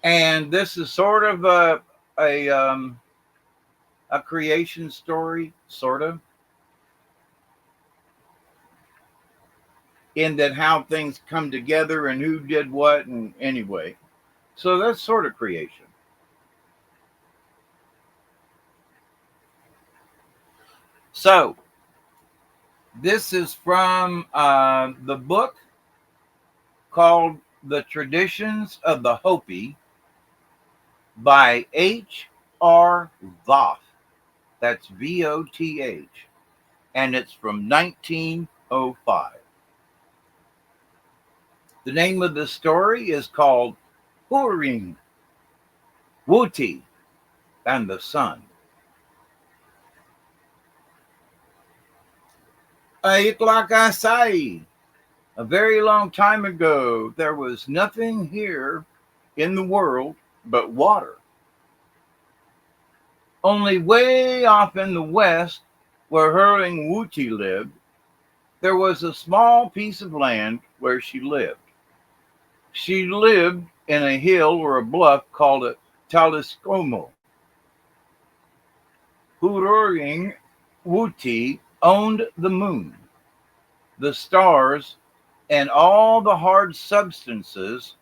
And this is sort of a creation story, sort of, in that how things come together and who did what, and anyway. So that's sort of creation. So this is from the book called The Traditions of the Hopi by H.R. Voth. That's Voth. And it's from 1905. The name of the story is called Huruing Wuhti and the Sun. Aitlakasai. A very long time ago, there was nothing here in the world but water. Only way off in the west, where Huruing Wuhti lived, there was a small piece of land where she lived. She lived in a hill or a bluff called a Taliskomo. Huruing Wuhti owned the moon, the stars, and all the hard substances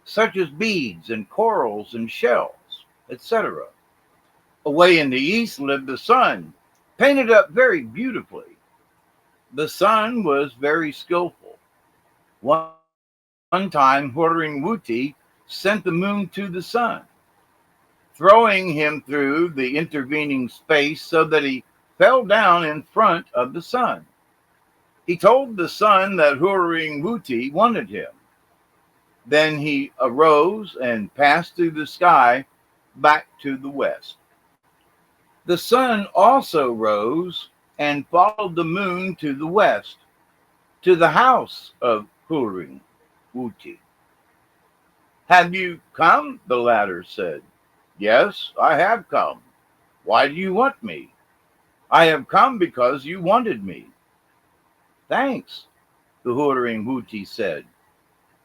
such as beads and corals and shells, etc. Away in the east lived the sun, painted up very beautifully. The sun was very skillful. One time, Huruing Wuhti sent the moon to the sun, throwing him through the intervening space so that he fell down in front of the sun. He told the sun that Huruing Wuhti wanted him. Then he arose and passed through the sky back to the west. The sun also rose and followed the moon to the west, to the house of Huruing Wuhti. Have you come? The latter said. Yes, I have come. Why do you want me? I have come because you wanted me. Thanks, the Huruing Wuhti said.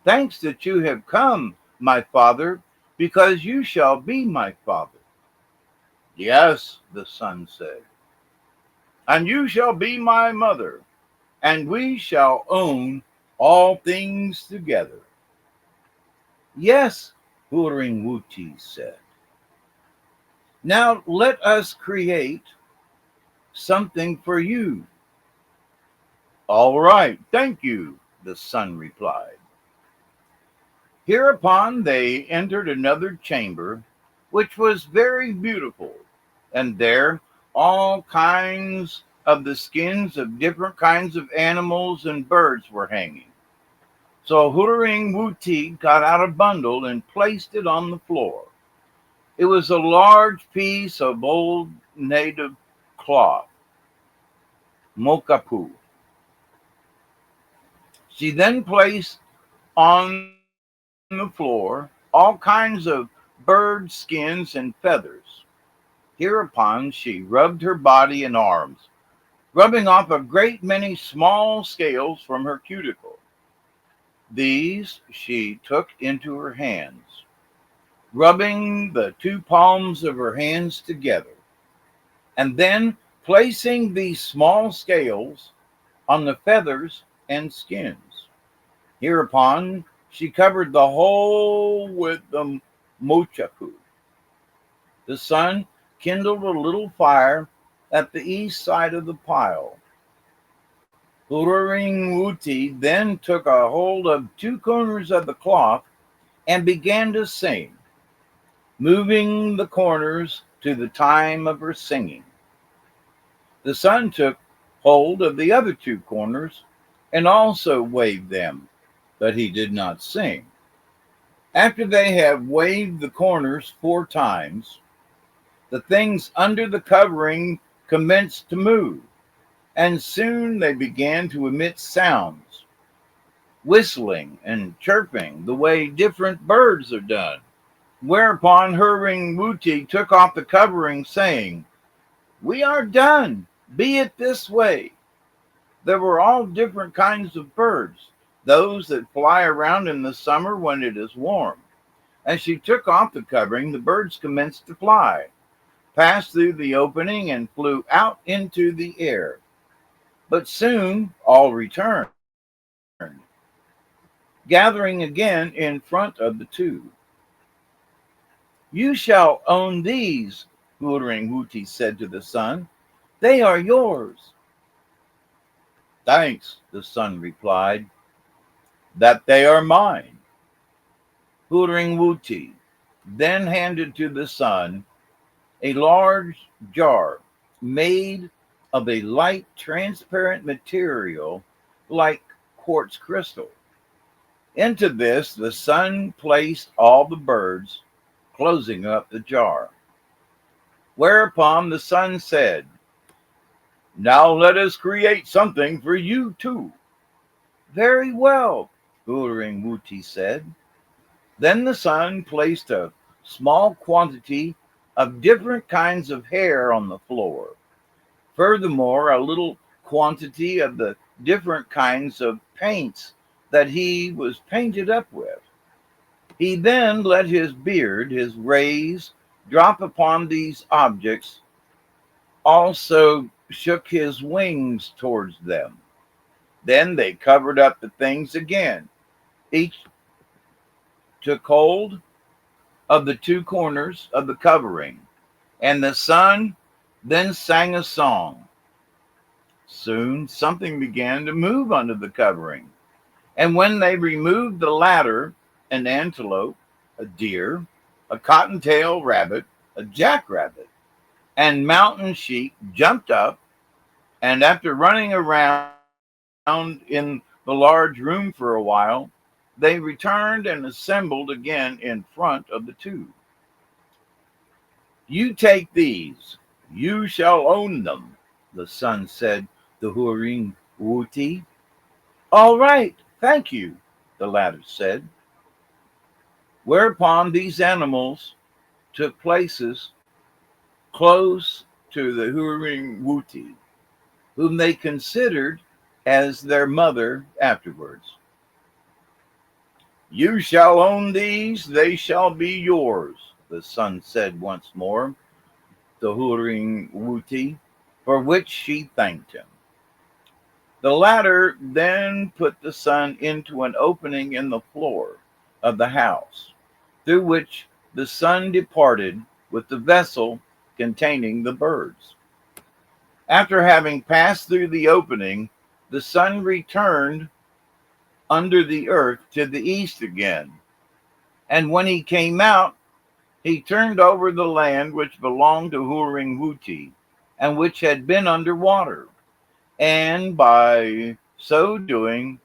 Thanks that you have come, my father, because you shall be my father. Yes, the sun said. And you shall be my mother, and we shall own all things together. Yes, Huruing Wuhti said. Now let us create something for you. All right, thank you, the sun replied. Hereupon they entered another chamber, which was very beautiful, and there all kinds of the skins of different kinds of animals and birds were hanging. So Huruing Wuhti got out a bundle and placed it on the floor. It was a large piece of old native cloth, mokapu. She then placed on the floor all kinds of bird skins and feathers. Hereupon she rubbed her body and arms, rubbing off a great many small scales from her cuticle. These she took into her hands, rubbing the two palms of her hands together, and then placing these small scales on the feathers and skins. Hereupon she covered the whole with the mochaku. The sun kindled a little fire at the east side of the pile. Huruing Wuhti then took a hold of two corners of the cloth and began to sing, moving the corners to the time of her singing. The sun took hold of the other two corners and also waved them, but he did not sing. After they had waved the corners 4 times, the things under the covering commenced to move, and soon they began to emit sounds, whistling and chirping the way different birds are done. Whereupon Huruing Wuhti took off the covering, saying, "We are done. Be it this way." There were all different kinds of birds, those that fly around in the summer when it is warm, As she took off the covering, the birds commenced to fly, passed through the opening, and flew out into the air. But soon all returned, gathering again in front of the two. "You shall own these," Huruing Wuhti said to the sun. "They are yours." "Thanks," the sun replied, "that they are mine." Huruing Wuhti then handed to the sun a large jar made of a light, transparent material like quartz crystal. Into this, the sun placed all the birds, closing up the jar. Whereupon the sun said, "Now let us create something for you too." "Very well," Huruing Wuhti said. Then the sun placed a small quantity of different kinds of hair on the floor. Furthermore, a little quantity of the different kinds of paints that he was painted up with. He then let his beard, his rays, drop upon these objects, also shook his wings towards them. Then they covered up the things again. Each took hold of the two corners of the covering, and the sun then sang a song. Soon something began to move under the covering, and when they removed the latter, an antelope, a deer, a cottontail rabbit, a jackrabbit, and mountain sheep jumped up, and after running around in the large room for a while, they returned and assembled again in front of the two. "You take these, you shall own them," the sun said to Huruing Wuhti. "All right, thank you," the latter said. Whereupon these animals took places close to the Huruing Wuhti, whom they considered as their mother afterwards. "You shall own these, they shall be yours," the sun said once more to Huruing Wuhti, for which she thanked him. The latter then put the sun into an opening in the floor of the house, through which the sun departed with the vessel containing the birds. After having passed through the opening, the sun returned under the earth to the east again. And when he came out, he turned over the land which belonged to Huruing Wuhti, and which had been under water, and by so doing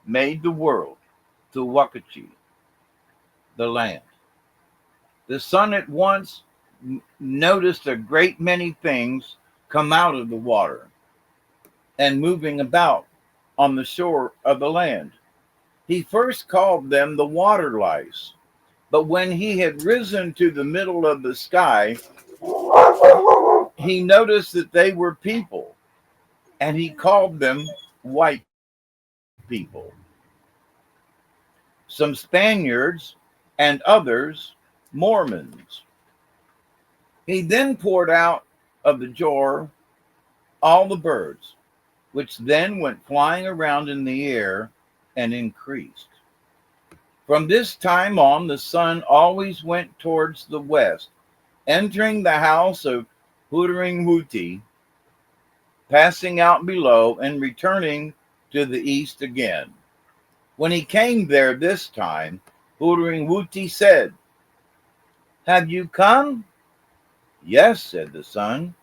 made the world, to Wakachi, the land. The sun at once noticed a great many things come out of the water and moving about on the shore of the land. He first called them the water lice, but when he had risen to the middle of the sky, he noticed that they were people, and he called them white people, some Spaniards, and others Mormons. He then poured out of the jar all the birds, which then went flying around in the air and increased. From this time on, the sun always went towards the west, entering the house of Huruing Wuhti, passing out below and returning to the east again. When he came there this time, Huruing Wuhti said, "Have you come?" "Yes," said the sun.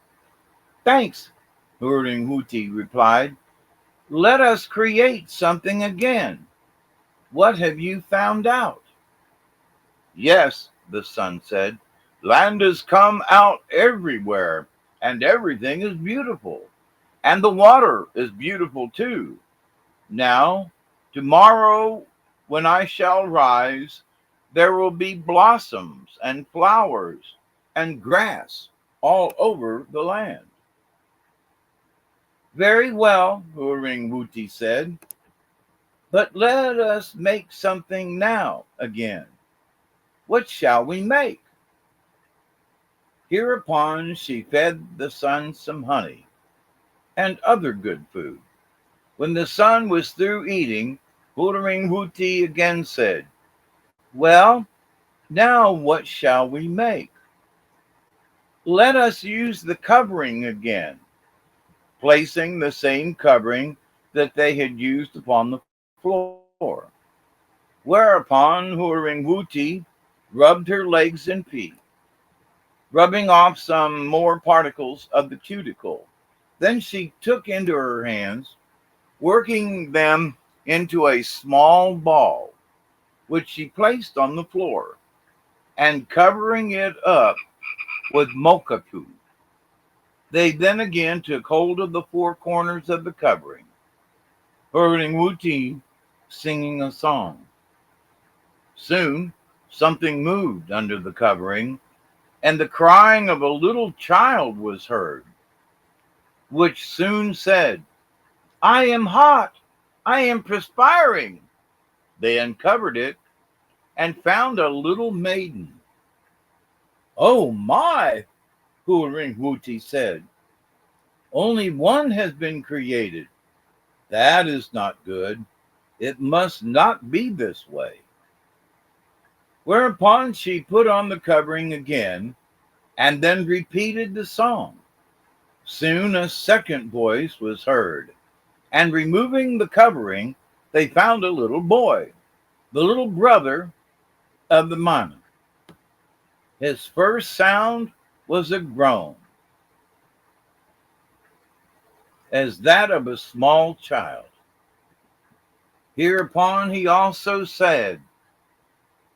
"Thanks," Huruing Wuhti replied. "Let us create something again. What have you found out?" "Yes," the sun said, "land has come out everywhere, and everything is beautiful, and the water is beautiful too. Now, tomorrow, when I shall rise, there will be blossoms and flowers and grass all over the land." "Very well," Huruing Wuhti said, "but let us make something now again." What shall we make? Hereupon she fed the sun some honey and other good food. When the sun was through eating, Huruing Wuhti again said, "Well, now what shall we make? Let us use the covering again," placing the same covering that they had used upon the floor. Whereupon Huruing Wuhti rubbed her legs and feet, rubbing off some more particles of the cuticle. Then she took into her hands, working them into a small ball, which she placed on the floor, and covering it up with mokapu. They then again took hold of the four corners of the covering, Huruing Wuhti singing a song. Soon something moved under the covering, and the crying of a little child was heard, which soon said, "I am hot, I am perspiring." They uncovered it and found a little maiden. "Oh my," Huruing Wuhti said, "only one has been created. That is not good. It must not be this way." Whereupon she put on the covering again and then repeated the song. Soon a second voice was heard, and removing the covering, they found a little boy, the little brother of the mana. His first sound was a groan, as that of a small child. Hereupon he also said,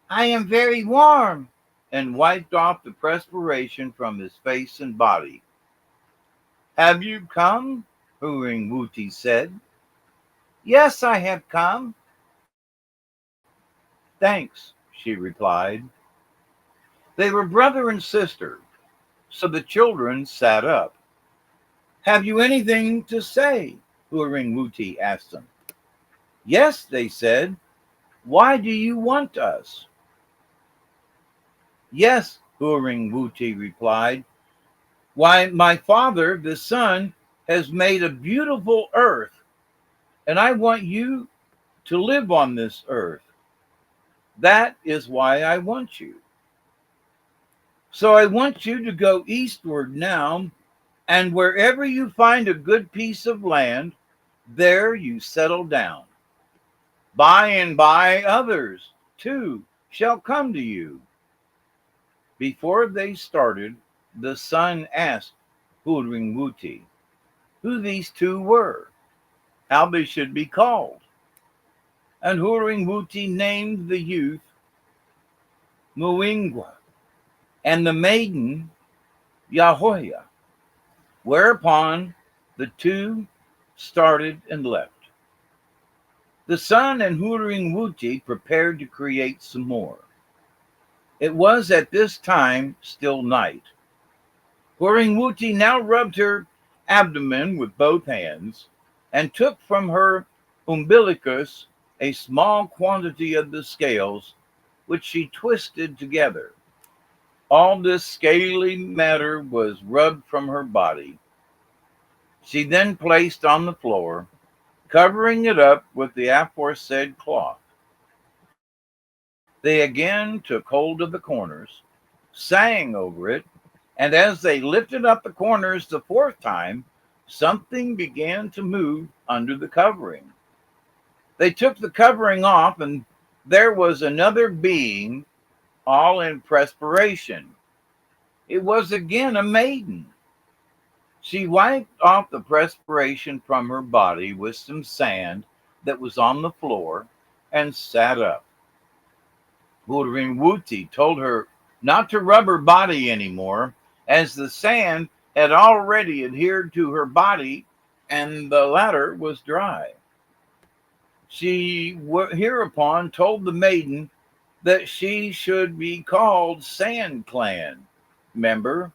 "I am very warm," and wiped off the perspiration from his face and body. "Have you come?" Huruing Wuhti said. "Yes, I have come." "Thanks," she replied. They were brother and sister, so the children sat up. "Have you anything to say?" Huruing Wuhti asked them. "Yes," they said. "Why do you want us?" "Yes," Huruing Wuhti replied. "Why, my father, the sun, has made a beautiful earth, and I want you to live on this earth. That is why I want you. So I want you to go eastward now, and wherever you find a good piece of land, there you settle down. By and by others, too, shall come to you." Before they started, the sun asked Huruing Wuhti who these two were, how they should be called. And Huruing Wuhti named the youth Muingwa and the maiden Yahoya. Whereupon the two started and left. The sun and Huruing Wuhti prepared to create some more. It was at this time still night. Huruing Wuhti now rubbed her abdomen with both hands and took from her umbilicus a small quantity of the scales, which she twisted together. All this scaly matter was rubbed from her body. She then placed on the floor, covering it up with the aforesaid cloth. They again took hold of the corners, sang over it, and as they lifted up the corners the fourth time, something began to move under the covering. They took the covering off, and there was another being, all in perspiration. It was again a maiden. She wiped off the perspiration from her body with some sand that was on the floor and sat up. Huruing Wuhti told her not to rub her body anymore, as the sand had already adhered to her body and the latter was dry. She hereupon told the maiden that she should be called Sand Clan member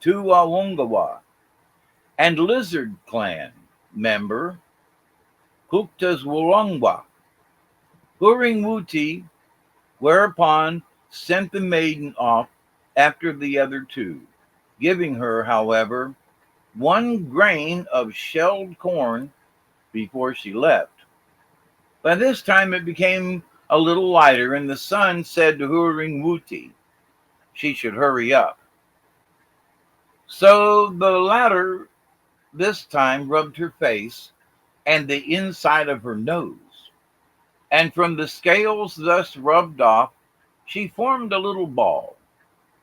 Tuawungawa and Lizard Clan member Kuktazwurungwa. Huruing Wuhti whereupon sent the maiden off after the other two, giving her, however, 1 grain of shelled corn before she left. By this time it became a little lighter, and the sun said to Huruing Wuhti she should hurry up. So the latter this time rubbed her face and the inside of her nose, and from the scales thus rubbed off, she formed a little ball,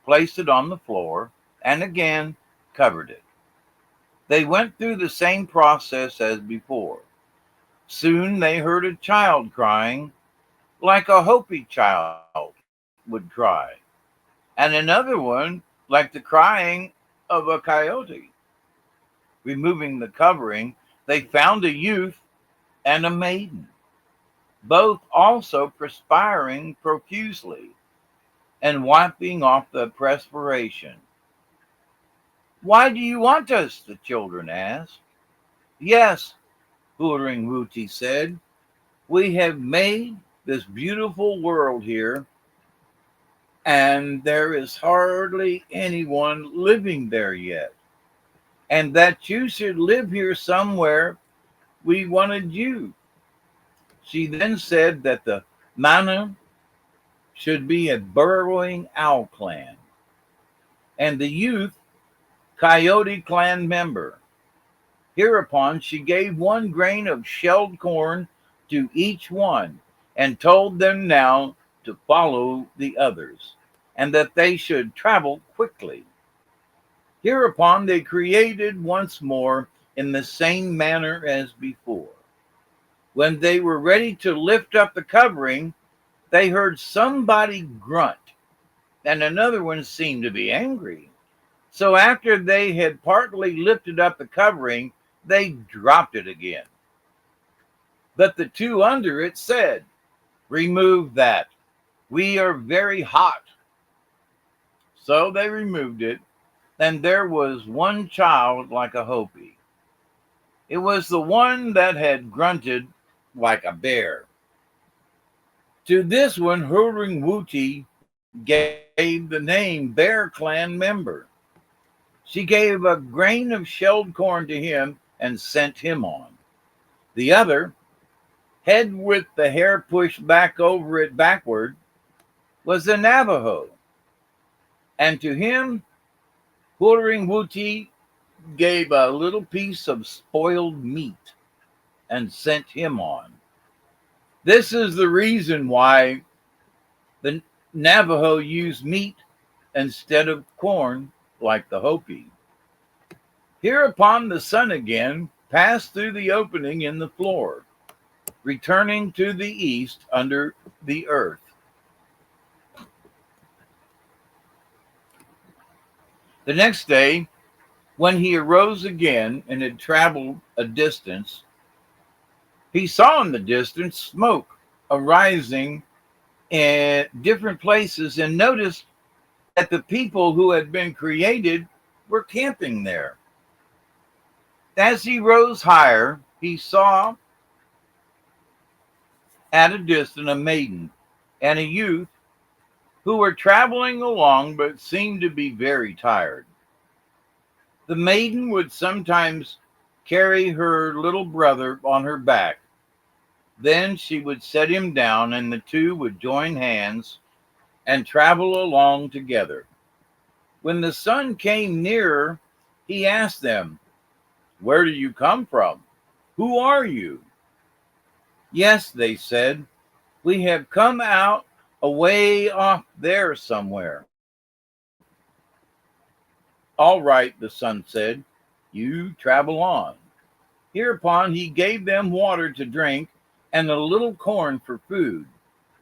placed it on the floor, and again covered it. They went through the same process as before. Soon they heard a child crying, like a Hopi child would cry, and another one like the crying of a coyote. Removing the covering, they found a youth and a maiden, both also perspiring profusely and wiping off the perspiration. "Why do you want us?" the children asked. "Yes," Huruing Wuhti said, "we have made this beautiful world here, and there is hardly anyone living there yet. And that you should live here somewhere, we wanted you." She then said that the Mana should be a burrowing owl clan, and the youth coyote clan member. Hereupon she gave 1 grain of shelled corn to each one, and told them now to follow the others, and that they should travel quickly. Hereupon they created once more in the same manner as before. When they were ready to lift up the covering, they heard somebody grunt, and another one seemed to be angry. So after they had partly lifted up the covering, they dropped it again. But the two under it said, "Remove that. We are very hot." So they removed it, and there was one child like a Hopi. It was the one that had grunted like a bear. To this one, Huruing Wuhti gave the name Bear Clan member. She gave 1 grain of shelled corn to him and sent him on. The other, head with the hair pushed back over it backward, was the Navajo, and to him Huruing Wuhti gave a little piece of spoiled meat and sent him on. This is the reason why the Navajo use meat instead of corn like the Hopi. Hereupon the sun again passed through the opening in the floor, returning to the east under the earth. The next day, when he arose again and had traveled a distance, he saw in the distance smoke arising in different places, and noticed that the people who had been created were camping there. As he rose higher, he saw at a distance a maiden and a youth who were traveling along but seemed to be very tired. The maiden would sometimes carry her little brother on her back. Then she would set him down, and the two would join hands and travel along together. When the sun came nearer, he asked them, "Where do you come from? Who are you?" "Yes," they said, "we have come out away off there somewhere." "All right," the sun said, "you travel on." Hereupon he gave them water to drink and a little corn for food.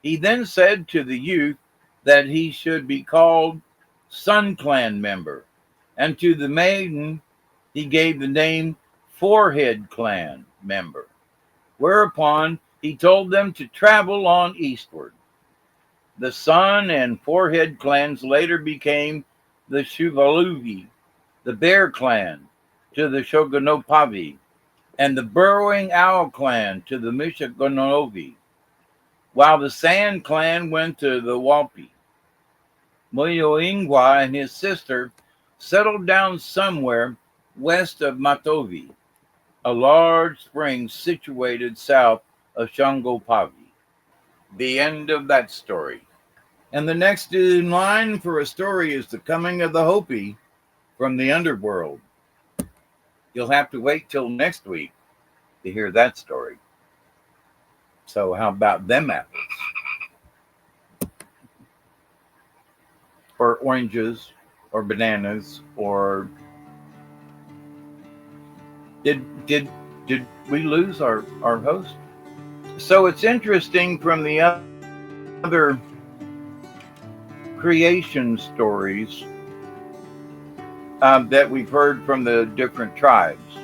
He then said to the youth that he should be called Sun Clan member, and to the maiden he gave the name Forehead Clan member. Whereupon he told them to travel on eastward. The Sun and Forehead clans later became the Shuvaluvi, the Bear Clan to the Shogunopavi, and the Burrowing Owl Clan to the Mishagonovi, while the Sand Clan went to the Walpi. Moyoingwa and his sister settled down somewhere west of Matovi, a large spring situated south of Shangopavi. The end of that story. And the next in line for a story is the coming of the Hopi from the underworld. You'll have to wait till next week to hear that story. So how about them apples? Or oranges, or bananas, or did we lose our host? So it's interesting from the other creation stories that we've heard from the different tribes.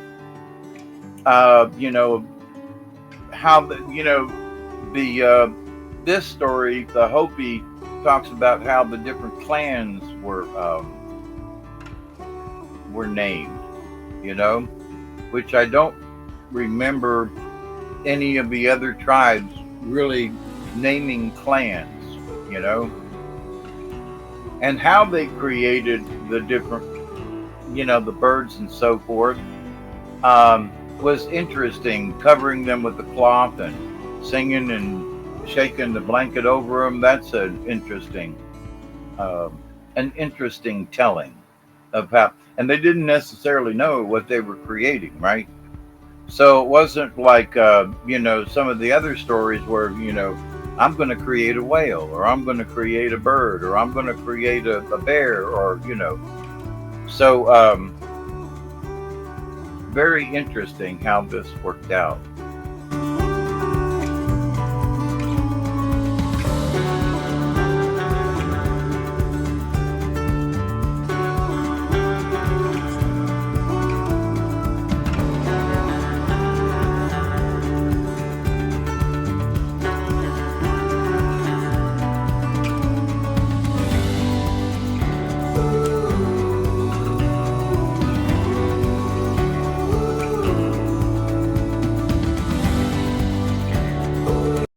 You know how the this story, the Hopi, talks about how the different clans were named. You know, which I don't remember any of the other tribes really naming clans. You know, and how they created the different, the birds and so forth, was interesting. Covering them with the cloth and singing and shaking the blanket over them. That's an interesting telling of how, and they didn't necessarily know what they were creating, right? So it wasn't like, some of the other stories where, I'm going to create a whale, or I'm going to create a bird, or I'm going to create a bear, or, So, very interesting how this worked out.